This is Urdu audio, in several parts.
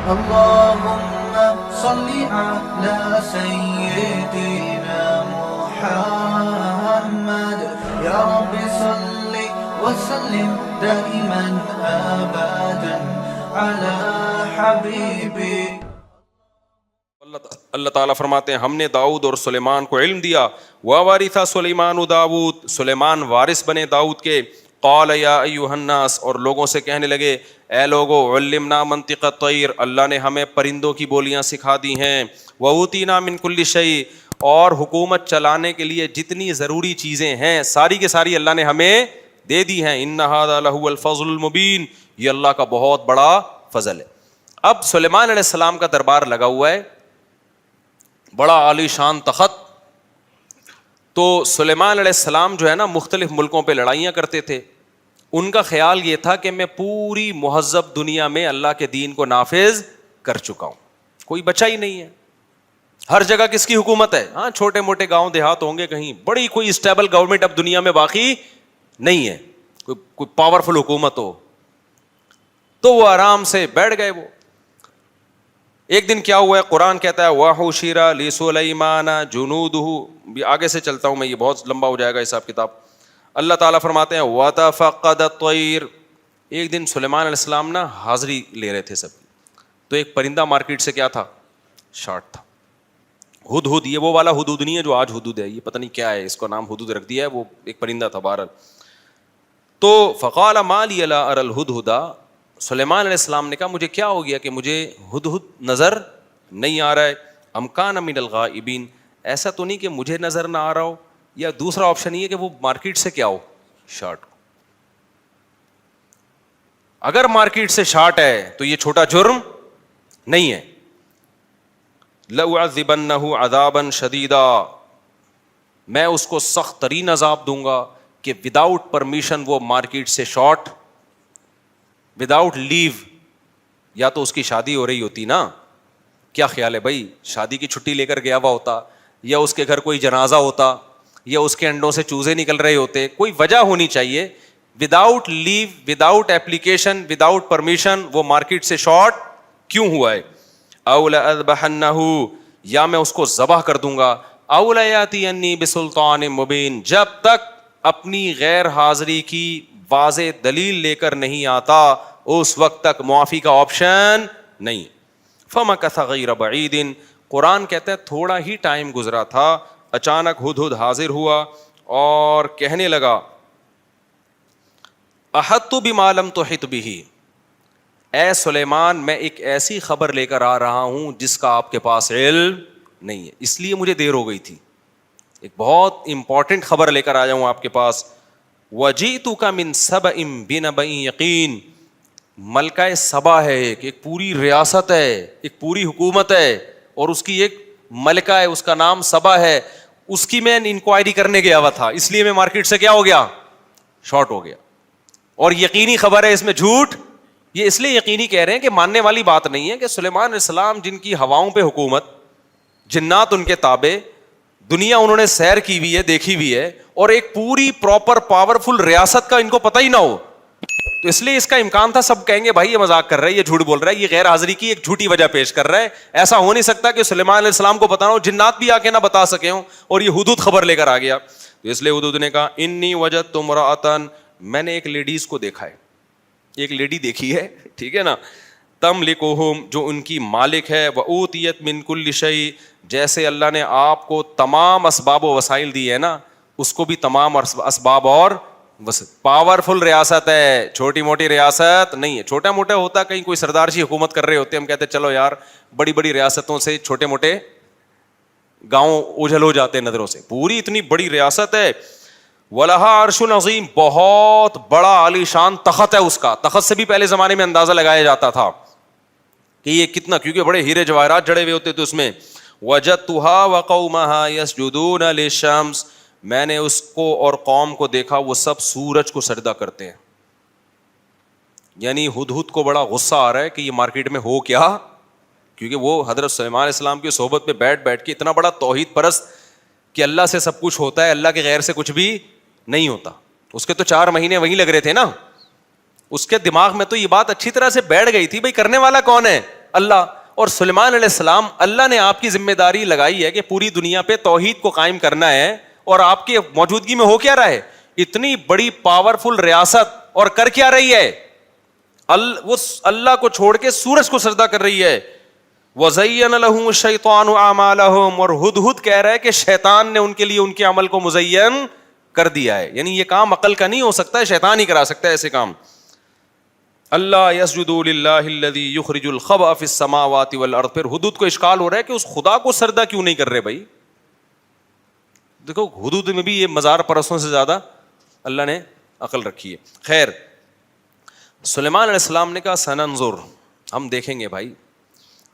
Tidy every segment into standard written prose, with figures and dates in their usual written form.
اللهم صل على سيدنا محمد يا رب صل وسلم دائما ابدا على حبيبي. اللہ تعالیٰ فرماتے ہیں ہم نے داؤد اور سلیمان کو علم دیا. وَوَرِثَ سُلَيْمَانُ داؤد, سلیمان وارث بنے داؤد کے. قال یا ایھا الناس, اور لوگوں سے کہنے لگے اے لوگو, علمنا منطق الطیر, اللہ نے ہمیں پرندوں کی بولیاں سکھا دی ہیں. وَأُوتِینَا مِن كُلِّ شَیْءٍ, اور حکومت چلانے کے لیے جتنی ضروری چیزیں ہیں ساری کے ساری اللہ نے ہمیں دے دی ہیں. ان ھذا لہو الفضل المبین, یہ اللہ کا بہت بڑا فضل ہے. اب سلیمان علیہ السلام کا دربار لگا ہوا ہے, بڑا عالی شان تخت. تو سلیمان علیہ السلام جو ہے نا مختلف ملکوں پہ لڑائیاں کرتے تھے. ان کا خیال یہ تھا کہ میں پوری مہذب دنیا میں اللہ کے دین کو نافذ کر چکا ہوں, کوئی بچا ہی نہیں ہے. ہر جگہ کس کی حکومت ہے؟ ہاں چھوٹے موٹے گاؤں دیہات ہوں گے کہیں, بڑی کوئی اسٹیبل گورنمنٹ اب دنیا میں باقی نہیں ہے, کوئی پاورفل حکومت ہو. تو وہ آرام سے بیٹھ گئے. وہ ایک دن کیا ہوا ہے, قرآن کہتا ہے وَحُشِرَ لِسُلَيْمَانَ جُنُودُهُ, آگے سے چلتا ہوں میں, یہ بہت لمبا ہو جائے گا حساب کتاب. اللہ تعالیٰ فرماتے ہیں وَتَفَقَّدَ الطَّيْرَ, ایک دن سلیمان علیہ السلام نا حاضری لے رہے تھے سب, تو ایک پرندہ مارکیٹ سے کیا تھا, شارٹ تھا. ہدہد, یہ وہ والا ہدہد نہیں ہے جو آج ہدہد ہے, یہ پتہ نہیں کیا ہے, اس کو نام ہدہد رکھ دیا ہے, وہ ایک پرندہ تھا بہرحال. تو فقال ما لی لا اری الہدہد, سلیمان علیہ السلام نے کہا مجھے کیا ہو گیا کہ مجھے ہدہد نظر نہیں آ رہا ہے. ام کان من الغائبین, ایسا تو نہیں کہ مجھے نظر نہ آ رہا ہو, یا دوسرا آپشن یہ ہے کہ وہ مارکیٹ سے کیا ہو, شارٹ. اگر مارکیٹ سے شارٹ ہے تو یہ چھوٹا جرم نہیں ہے. لَأُعَذِّبَنَّهُ عَذَابًا شَدِيدًا, میں اس کو سخت ترین عذاب دوں گا کہ وداؤٹ پرمیشن وہ مارکیٹ سے شارٹ, وداؤٹ لیو. یا تو اس کی شادی ہو رہی ہوتی نا, کیا خیال ہے بھائی, شادی کی چھٹی لے کر گیا ہوا ہوتا, یا اس کے گھر کوئی جنازہ ہوتا, یا اس کے انڈوں سے چوزے نکل رہے ہوتے, کوئی وجہ ہونی چاہیے. وداؤٹ لیو, وداؤٹ اپلیکیشن, وداؤٹ پرمیشن وہ مارکیٹ سے شارٹ کیوں ہوا ہے. او لأذبحنہ, یا میں اس کو ذبح کر دوں گا. او لیاتینی بسلطان مبین, جب تک اپنی غیر حاضری کی واضح دلیل لے کر نہیں آتا اس وقت تک معافی کا آپشن نہیں. فمکث غیر بعید, قرآن کہتا ہے تھوڑا ہی ٹائم گزرا تھا, اچانک ہدہد حاضر ہوا اور کہنے لگا احطت بما لم تحط بہ, اے سلیمان میں ایک ایسی خبر لے کر آ رہا ہوں جس کا آپ کے پاس علم نہیں ہے, اس لیے مجھے دیر ہو گئی تھی. ایک بہت امپورٹنٹ خبر لے کر آیا ہوں آپ کے پاس. وجئتک من سبأ بنبأ یقین, ملکہ سبا ہے, ایک پوری ریاست ہے, ایک پوری حکومت ہے, اور اس کی ایک ملکہ ہے, اس کا نام سبا ہے. اس کی میں انکوائری کرنے گیا ہوا تھا, اس لیے میں مارکیٹ سے کیا ہو گیا, شارٹ ہو گیا. اور یقینی خبر ہے, اس میں جھوٹ. یہ اس لیے یقینی کہہ رہے ہیں کہ ماننے والی بات نہیں ہے کہ سلیمان علیہ السلام جن کی ہواؤں پہ حکومت, جنات ان کے تابع, دنیا انہوں نے سیر کی ہوئی ہے, دیکھی ہوئی ہے, اور ایک پوری پراپر پاورفل ریاست کا ان کو پتہ ہی نہ ہو. تو اس لیے اس کا امکان تھا سب کہیں گے بھائی یہ مذاق کر رہا ہے, یہ جھوٹ بول رہا ہے, یہ غیر حاضری کی ایک جھوٹی وجہ پیش کر رہا ہے. ایسا ہو نہیں سکتا کہ سلیمان علیہ السلام کو بتانا ہو, جنات بھی آ کے نہ بتا سکے ہوں, اور یہ ہدہد خبر لے کر آ گیا. تو اس لیے ہدہد نے کہا انی وجدت امرأۃ, میں نے ایک لیڈیز کو دیکھا ہے, ایک لیڈی دیکھی ہے, ٹھیک ہے نا, تملکہم, جو ان کی مالک ہے, وأوتیت من کل شیء, جیسے اللہ نے آپ کو تمام اسباب و وسائل دی ہے نا, اس کو بھی تمام اسباب اور پاورفل ریاست ہے, چھوٹی موٹی ریاست نہیں ہے. چھوٹا موٹا ہوتا کہیں کوئی سردار جی حکومت کر رہے ہوتے, ہم کہتے چلو یار بڑی بڑی ریاستوں سے چھوٹے موٹے گاؤں اوجھل ہو جاتے ہیں نظروں سے, پوری اتنی بڑی ریاست ہے. وَلَهَا عَرْشٌ عَظِيمٌ, بہت بڑا عالی شان تخت ہے اس کا. تخت سے بھی پہلے زمانے میں اندازہ لگایا جاتا تھا کہ یہ کتنا, کیونکہ بڑے ہیرے جواہرات جڑے ہوئے ہوتے تھے اس میں. وَجَدتُّهَا وَقَوْمَهَا يَسْجُدُونَ لِلشَّمْسِ, میں نے اس کو اور قوم کو دیکھا وہ سب سورج کو سجدہ کرتے ہیں. یعنی ہدہد کو بڑا غصہ آ رہا ہے کہ یہ مارکیٹ میں ہو کیا, کیونکہ وہ حضرت سلیمان علیہ السلام کی صحبت میں بیٹھ کے اتنا بڑا توحید پرست کہ اللہ سے سب کچھ ہوتا ہے, اللہ کے غیر سے کچھ بھی نہیں ہوتا. اس کے تو 4 مہینے وہیں لگ رہے تھے نا, اس کے دماغ میں تو یہ بات اچھی طرح سے بیٹھ گئی تھی, بھائی کرنے والا کون ہے, اللہ. اور سلیمان علیہ السلام, اللہ نے آپ کی ذمہ داری لگائی ہے کہ پوری دنیا پہ توحید کو قائم کرنا ہے, اور آپ کی موجودگی میں ہو کیا رہا ہے؟ اتنی بڑی پاورفل ریاست, اور کر کیا رہی ہے؟ وہ اللہ کو چھوڑ کے سورج کو سجدہ کر رہی ہے. وَزَيَّنَ لَهُمُ الشَّيْطَانُ أَعْمَالَهُمْ, اور ہدہد کہہ رہا ہے کہ شیطان نے ان کے لیے ان کے عمل کو مزین کر دیا ہے. یعنی یہ کام عقل کا نہیں ہو سکتا ہے, شیطان ہی کرا سکتا ہے ایسے کام. اللہ یسجدوا للہ الذی یخرج الخبأ فی السماوات والارض. پھر حدود کو اشکال ہو رہا ہے کہ اس خدا کو سجدہ کیوں نہیں کر رہے بھائی؟ دیکھو حدود میں بھی یہ مزار پرستوں سے زیادہ اللہ نے عقل رکھی ہے. خیر, سلیمان علیہ السلام نے کہا سننظر, ہم دیکھیں گے بھائی,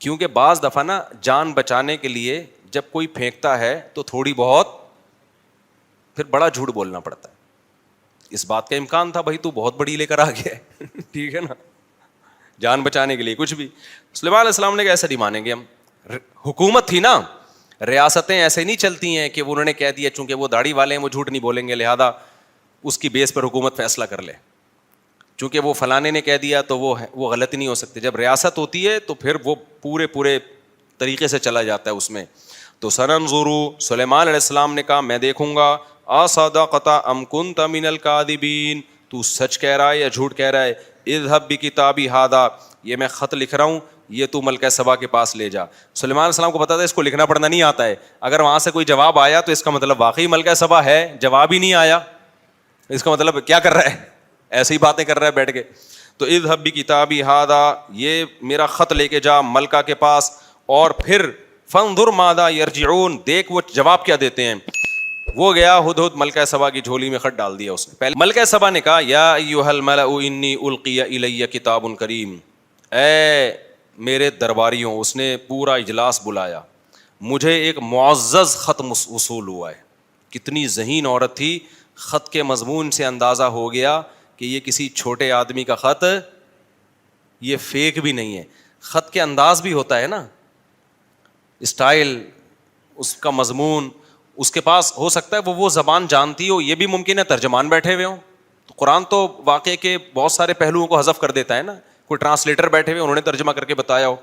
کیونکہ بعض دفعہ نا جان بچانے کے لیے جب کوئی پھینکتا ہے تو تھوڑی بہت پھر بڑا جھوٹ بولنا پڑتا ہے. اس بات کا امکان تھا بھائی تو بہت بڑی لے کر آ گیا ہے ٹھیک ہے نا, جان بچانے کے لیے کچھ بھی. سلیمان علیہ السلام نے کہا ایسا نہیں مانیں گے ہم. حکومت تھی نا, ریاستیں ایسے نہیں چلتی ہیں کہ انہوں نے کہہ دیا چونکہ وہ داڑھی والے ہیں وہ جھوٹ نہیں بولیں گے لہذا اس کی بیس پر حکومت فیصلہ کر لے, چونکہ وہ فلانے نے کہہ دیا تو وہ غلط نہیں ہو سکتے. جب ریاست ہوتی ہے تو پھر وہ پورے طریقے سے چلا جاتا ہے اس میں. تو سننظروا, سلیمان علیہ السلام نے کہا میں دیکھوں گا, اصدقت ام کنت من الکاذبین, تو سچ کہہ رہا ہے یا جھوٹ کہہ رہا ہے. اذهب بکتابی ھذا, یہ میں خط لکھ رہا ہوں, یہ تو ملکہ سبا کے پاس لے جا. سلیمان علیہ السلام کو پتا تھا اس کو لکھنا پڑھنا نہیں آتا ہے, اگر وہاں سے کوئی جواب آیا تو اس کا مطلب واقعی ملکہ سبا ہے, جواب ہی نہیں آیا اس کا مطلب کیا کر رہا ہے, ایسی ہی باتیں کر رہا ہے بیٹھ کے. تو اذهب بکتابی ھذا, یہ میرا خط لے کے جا ملکہ کے پاس, اور پھر فانظر ماذا یرجعون, دیکھ وہ جواب کیا دیتے ہیں. وہ گیا ہدہد ملکہ سبا کی جھولی میں خط ڈال دیا اس نے. پہلے ملکہ سبا نے کہا یا ایھا الملأ انی القی الی کتاب کریم, اے میرے درباریوں, اس نے پورا اجلاس بلایا, مجھے ایک معزز خط وصول ہوا ہے. کتنی ذہین عورت تھی, خط کے مضمون سے اندازہ ہو گیا کہ یہ کسی چھوٹے آدمی کا خط, یہ فیک بھی نہیں ہے. خط کے انداز بھی ہوتا ہے نا, اسٹائل, اس کا مضمون, اس کے پاس ہو سکتا ہے وہ زبان جانتی ہو, یہ بھی ممکن ہے ترجمان بیٹھے ہوئے ہوں. تو قرآن تو واقعے کے بہت سارے پہلوؤں کو حذف کر دیتا ہے نا, کوئی ٹرانسلیٹر بیٹھے ہوئے انہوں نے ترجمہ کر کے بتایا ہو.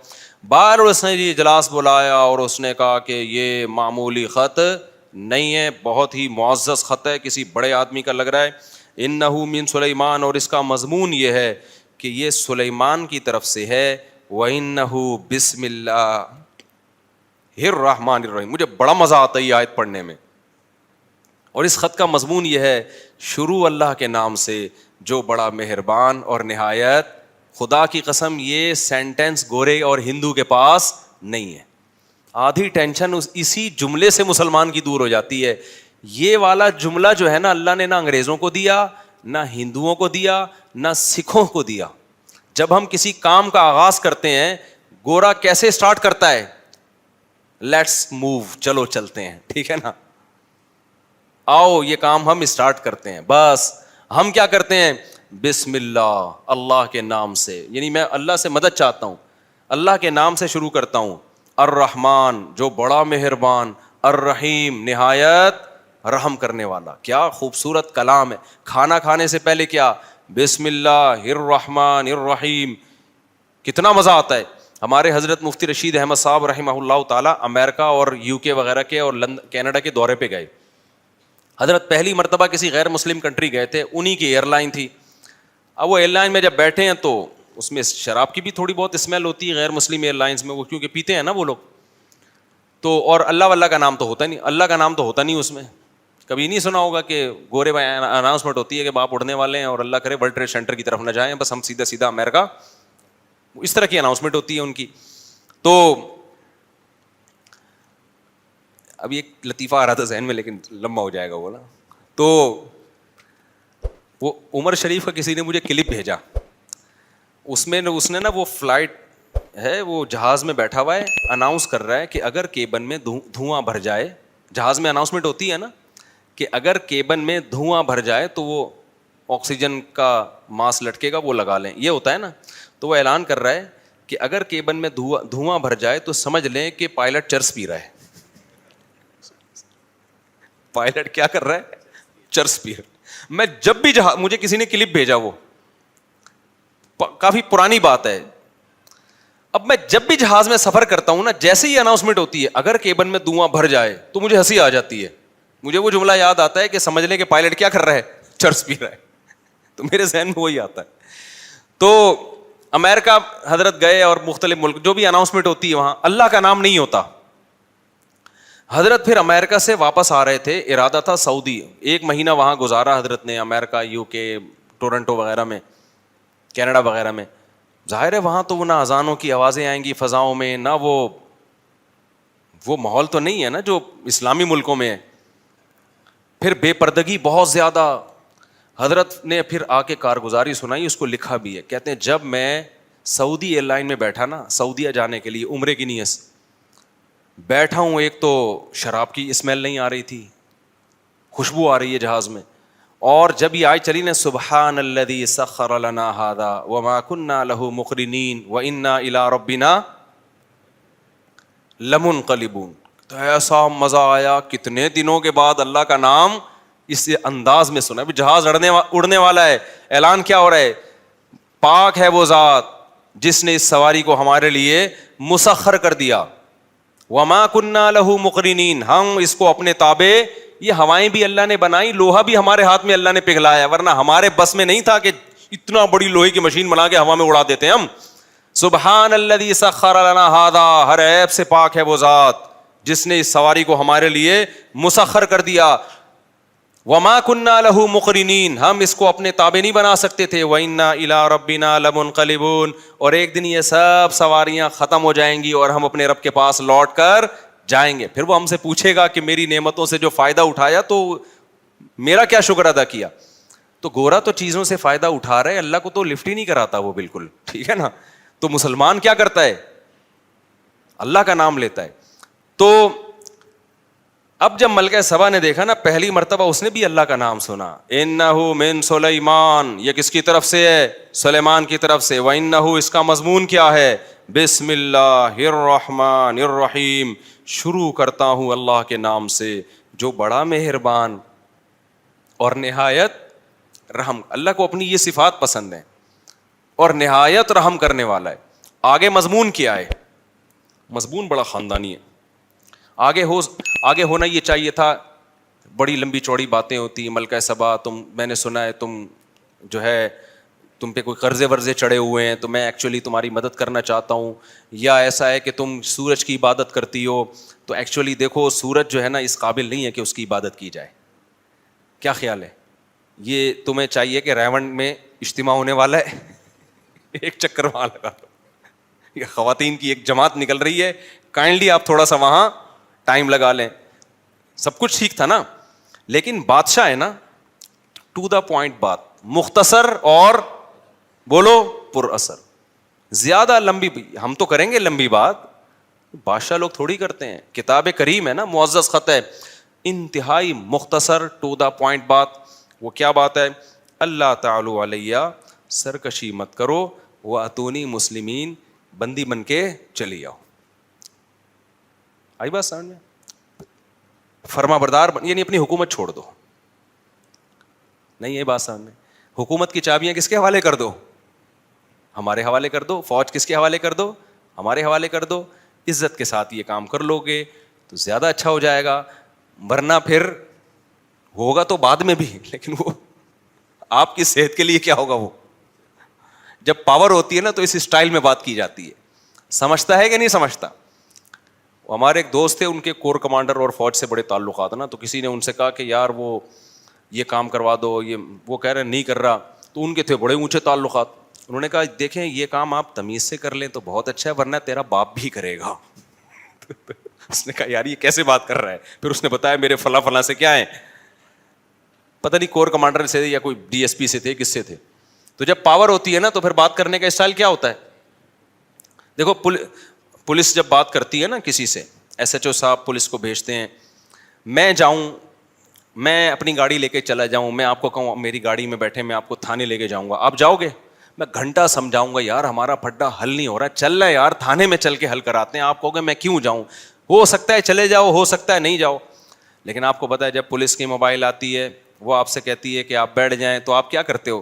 بار اس نے جی اجلاس بلایا اور اس نے کہا کہ یہ معمولی خط نہیں ہے, بہت ہی معزز خط ہے, کسی بڑے آدمی کا لگ رہا ہے. انہ من سلیمان, اور اس کا مضمون یہ ہے کہ یہ سلیمان کی طرف سے ہے. وَإِنَّهُ بسم اللہ الرحمن الرحیم. مجھے بڑا مزہ آتا ہے یہ آیت پڑھنے میں, اور اس خط کا مضمون یہ ہے شروع اللہ کے نام سے جو بڑا مہربان اور نہایت. خدا کی قسم یہ سینٹینس گورے اور ہندو کے پاس نہیں ہے. آدھی ٹینشن اسی جملے سے مسلمان کی دور ہو جاتی ہے. یہ والا جملہ جو ہے نا, اللہ نے نہ انگریزوں کو دیا, نہ ہندوؤں کو دیا, نہ سکھوں کو دیا. جب ہم کسی کام کا آغاز کرتے ہیں, گورا کیسے سٹارٹ کرتا ہے, لیٹس موو, چلو چلتے ہیں, ٹھیک ہے نا, آؤ یہ کام ہم اسٹارٹ کرتے ہیں. بس ہم کیا کرتے ہیں, بسم اللہ, اللہ کے نام سے, یعنی میں اللہ سے مدد چاہتا ہوں, اللہ کے نام سے شروع کرتا ہوں. الرحمن, جو بڑا مہربان, الرحیم, نہایت رحم کرنے والا. کیا خوبصورت کلام ہے. کھانا کھانے سے پہلے کیا, بسم اللہ الرحمن الرحیم. کتنا مزہ آتا ہے. ہمارے حضرت مفتی رشید احمد صاحب رحمہ اللہ تعالیٰ امریکہ اور یو کے وغیرہ کے اور کینیڈا کے دورے پہ گئے. حضرت پہلی مرتبہ کسی غیر مسلم کنٹری گئے تھے, انہی کی ایئر لائن تھی. اب وہ ایئر لائن میں جب بیٹھے ہیں تو اس میں شراب کی بھی تھوڑی بہت اسمیل ہوتی ہے غیر مسلم ایئر لائنس میں, وہ کیونکہ پیتے ہیں نا وہ لوگ. تو اور اللہ واللہ کا نام تو ہوتا نہیں, اللہ کا نام تو ہوتا نہیں اس میں. کبھی نہیں سنا ہوگا کہ گورے بھائی اناؤنسمنٹ ہوتی ہے کہ باپ اڑنے والے ہیں اور اللہ کرے ورلڈ ٹریڈ سینٹر کی طرف نہ جائیں, بس ہم سیدھا سیدھا امریکہ, اس طرح کی اناؤنسمنٹ ہوتی ہے ان کی. تو اب ایک لطیفہ آ رہا تھا ذہن میں لیکن لمبا ہو جائے گا وہ نا. تو وہ عمر شریف کا کسی نے مجھے کلپ بھیجا, اس نے نا وہ فلائٹ ہے, وہ جہاز میں بیٹھا ہوا ہے, اناؤنس کر رہا ہے کہ اگر کیبن میں دھواں بھر جائے, جہاز میں اناؤنسمنٹ ہوتی ہے نا کہ اگر کیبن میں دھواں بھر جائے تو وہ آکسیجن کا ماسک لٹکے گا وہ لگا لیں, یہ ہوتا ہے نا. تو وہ اعلان کر رہا ہے کہ اگر کیبن میں دھواں بھر جائے تو سمجھ لیں کہ پائلٹ چرس پی رہا ہے. پائلٹ کیا کر رہا ہے, چرس پی رہا ہے. میں جب بھی مجھے کسی نے کلپ بھیجا, وہ کافی پرانی بات ہے, اب میں جب بھی جہاز میں سفر کرتا ہوں نا, جیسے ہی اناؤنسمنٹ ہوتی ہے اگر کیبن میں دھواں بھر جائے تو مجھے ہنسی آ جاتی ہے. مجھے وہ جملہ یاد آتا ہے کہ سمجھ لیں کہ پائلٹ کیا کر رہا ہے, چرس پی رہا ہے. تو میرے ذہن میں وہی آتا ہے. تو امریکہ حضرت گئے اور مختلف ملک, جو بھی اناؤنسمنٹ ہوتی ہے وہاں اللہ کا نام نہیں ہوتا. حضرت پھر امریکہ سے واپس آ رہے تھے, ارادہ تھا سعودی, 1 مہینہ وہاں گزارا حضرت نے, امریکہ, یو کے, ٹورنٹو وغیرہ میں, کینیڈا وغیرہ میں. ظاہر ہے وہاں تو وہ نہ اذانوں کی آوازیں آئیں گی فضاؤں میں, نہ وہ ماحول تو نہیں ہے نا جو اسلامی ملکوں میں ہے. پھر بے پردگی بہت زیادہ. حضرت نے پھر آ کے کارگزاری سنائی, اس کو لکھا بھی ہے. کہتے ہیں جب میں سعودی ایئر لائن میں بیٹھا نا, سعودیہ جانے کے لیے عمرے کی نیت سے بیٹھا ہوں, ایک تو شراب کی اسمیل نہیں آ رہی تھی, خوشبو آ رہی ہے جہاز میں, اور جب یہ آیت چلی نا سبحان الذی سخر لنا ھذا وما كنا له مقرنین وانا الی ربنا لمنقلبون, تو ایسا مزہ آیا. کتنے دنوں کے بعد اللہ کا نام اس انداز میں سنا. ابھی جہاز اڑنے والا ہے, اعلان کیا ہو رہا ہے, پاک ہے وہ ذات جس نے اس سواری کو ہمارے لیے مسخر کر دیا. وما كنا له مقرنین, ہم اس کو اپنے تابع, یہ ہوائیں بھی اللہ نے بنائی, لوہا بھی ہمارے ہاتھ میں اللہ نے پگھلایا, ورنہ ہمارے بس میں نہیں تھا کہ اتنا بڑی لوہے کی مشین بنا کے ہوا میں اڑا دیتے ہم. سبحان الذی سخر لنا ھذا, ہر عیب سے پاک ہے وہ ذات جس نے اس سواری کو ہمارے لیے مسخر کر دیا. وما كنا له مقرنین, ہم اس کو اپنے تابع نہیں بنا سکتے تھے. وَإِنَّا إِلَىٰ رَبِّنَا لَمُنْقَلِبُونَ, اور ایک دن یہ سب سواریاں ختم ہو جائیں گی اور ہم اپنے رب کے پاس لوٹ کر جائیں گے. پھر وہ ہم سے پوچھے گا کہ میری نعمتوں سے جو فائدہ اٹھایا تو میرا کیا شکر ادا کیا. تو گورا تو چیزوں سے فائدہ اٹھا رہا ہے, اللہ کو تو لفٹ ہی نہیں کراتا وہ بالکل, ٹھیک ہے نا. تو مسلمان کیا کرتا ہے, اللہ کا نام لیتا ہے. تو اب جب ملکہ سبا نے دیکھا نا, پہلی مرتبہ اس نے بھی اللہ کا نام سنا, انہو من سلیمان, یہ کس کی طرف سے ہے, سلیمان کی طرف سے. وانہو, اس کا مضمون کیا ہے, بسم اللہ الرحمن الرحیم, شروع کرتا ہوں اللہ کے نام سے جو بڑا مہربان اور نہایت رحم. اللہ کو اپنی یہ صفات پسند ہے اور نہایت رحم کرنے والا ہے. آگے مضمون کیا ہے, مضمون بڑا خاندانی ہے. آگے ہونا یہ چاہیے تھا, بڑی لمبی چوڑی باتیں ہوتی. ملکہ سبا, میں نے سنا ہے تم جو ہے تم پہ کوئی قرضے ورضے چڑھے ہوئے ہیں, تو میں ایکچولی تمہاری مدد کرنا چاہتا ہوں. یا ایسا ہے کہ تم سورج کی عبادت کرتی ہو, تو ایکچولی دیکھو سورج جو ہے نا اس قابل نہیں ہے کہ اس کی عبادت کی جائے. کیا خیال ہے, یہ تمہیں چاہیے کہ ریونڈ میں اجتماع ہونے والا ہے, ایک چکر وہاں لگا دو. یہ خواتین کی ایک جماعت نکل رہی ہے, کائنڈلی آپ تھوڑا سا وہاں ٹائم لگا لیں. سب کچھ ٹھیک تھا نا, لیکن بادشاہ ہے نا, ٹو دا پوائنٹ بات, مختصر اور بولو پر اثر. زیادہ لمبی, ہم تو کریں گے لمبی بات, بادشاہ لوگ تھوڑی کرتے ہیں. کتاب کریم ہے نا, معزز خط ہے, انتہائی مختصر ٹو دا پوائنٹ بات. وہ کیا بات ہے, اللہ تعالی علیہ, سرکشی مت کرو, واتونی مسلمین, بندی بن کے چلی آؤ. آئی بات سمجھ میں, فرما بردار یعنی اپنی حکومت چھوڑ دو. نہیں ہے بات سمجھ میں, حکومت کی چابیاں کس کے حوالے کر دو, ہمارے حوالے کر دو. فوج کس کے حوالے کر دو, ہمارے حوالے کر دو. عزت کے ساتھ یہ کام کر لو گے تو زیادہ اچھا ہو جائے گا, ورنہ پھر ہوگا تو بعد میں بھی, لیکن وہ آپ کی صحت کے لیے کیا ہوگا. وہ جب پاور ہوتی ہے نا تو اس اسٹائل میں بات کی جاتی ہے. سمجھتا ہے کہ نہیں سمجھتا. ہمارے ایک دوست تھے, ان کے کور کمانڈر اور فوج سے بڑے تعلقات نا, تو کسی نے ان سے کہا کہ یار وہ یہ کام کروا دو, وہ کہہ رہے نہیں کر رہا. تو ان کے تھے بڑے اونچے تعلقات. انہوں نے کہا دیکھیں یہ کام آپ تمیز سے کر لیں تو بہت اچھا ہے, ورنہ تیرا باپ بھی کرے گا. اس نے کہا یار یہ کیسے بات کر رہا ہے. پھر اس نے بتایا میرے فلاں فلاں سے کیا ہے, پتہ نہیں کور کمانڈر سے یا کوئی ڈی ایس پی سے تھے, کس سے تھے. تو جب پاور ہوتی ہے نا تو پھر بات کرنے کا اسٹائل کیا ہوتا ہے. دیکھو پولیس جب بات کرتی ہے نا کسی سے, ایس ایچ او صاحب پولیس کو بھیجتے ہیں, میں جاؤں, میں اپنی گاڑی لے کے چلا جاؤں, میں آپ کو کہوں میری گاڑی میں بیٹھے, میں آپ کو تھانے لے کے جاؤں گا, آپ جاؤ گے. میں گھنٹہ سمجھاؤں گا یار ہمارا پھڈا حل نہیں ہو رہا ہے, چل رہا ہے یار تھانے میں چل کے حل کراتے ہیں. آپ کہو گے میں کیوں جاؤں, ہو سکتا ہے چلے جاؤ, ہو سکتا ہے نہیں جاؤ. لیکن آپ کو پتا ہے جب پولیس کی موبائل آتی ہے وہ آپ سے کہتی ہے کہ آپ بیٹھ جائیں, تو آپ کیا کرتے ہو,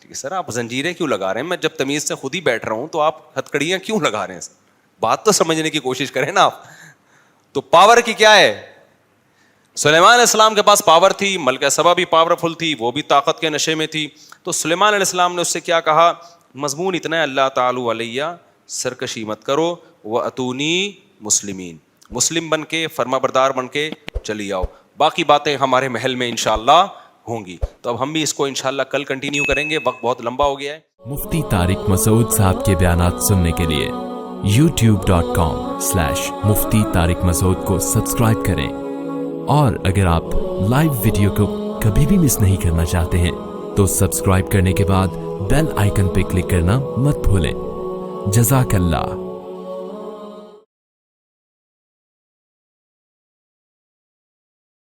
ٹھیک ہے سر آپ زنجیریں کیوں لگا رہے ہیں, میں جب تمیز سے خود ہی بیٹھ رہا ہوں تو آپ ہتھکڑیاں کیوں لگا رہے ہیں؟ بات تو سمجھنے کی کوشش کریں نا آپ. تو پاور کی کیا ہے, سلیمان علیہ السلام کے پاس پاور تھی, ملکہ سبا بھی پاورفل تھی, وہ بھی طاقت کے نشے میں تھی. تو سلیمان علیہ السلام نے اس سے کیا کہا, مضمون اتنا ہے اللہ تعالی علیہ سرکشی مت کرو, وَأْتُونِي مسلمین, مسلم بن کے فرما بردار بن کے چلی آؤ, باقی باتیں ہمارے محل میں انشاءاللہ ہوں گی. تو اب ہم بھی اس کو انشاءاللہ کل کنٹینیو کریں گے, وقت بہت لمبا ہو گیا ہے. مفتی طارق مسعود صاحب کے بیانات سننے کے لیے youtube.com/مفتی طارق مسعود کو سبسکرائب کریں, اور اگر آپ لائیو ویڈیو کو کبھی بھی مس نہیں کرنا چاہتے ہیں تو سبسکرائب کرنے کے بعد بیل آئیکن پہ کلک کرنا مت بھولیں. جزاک اللہ.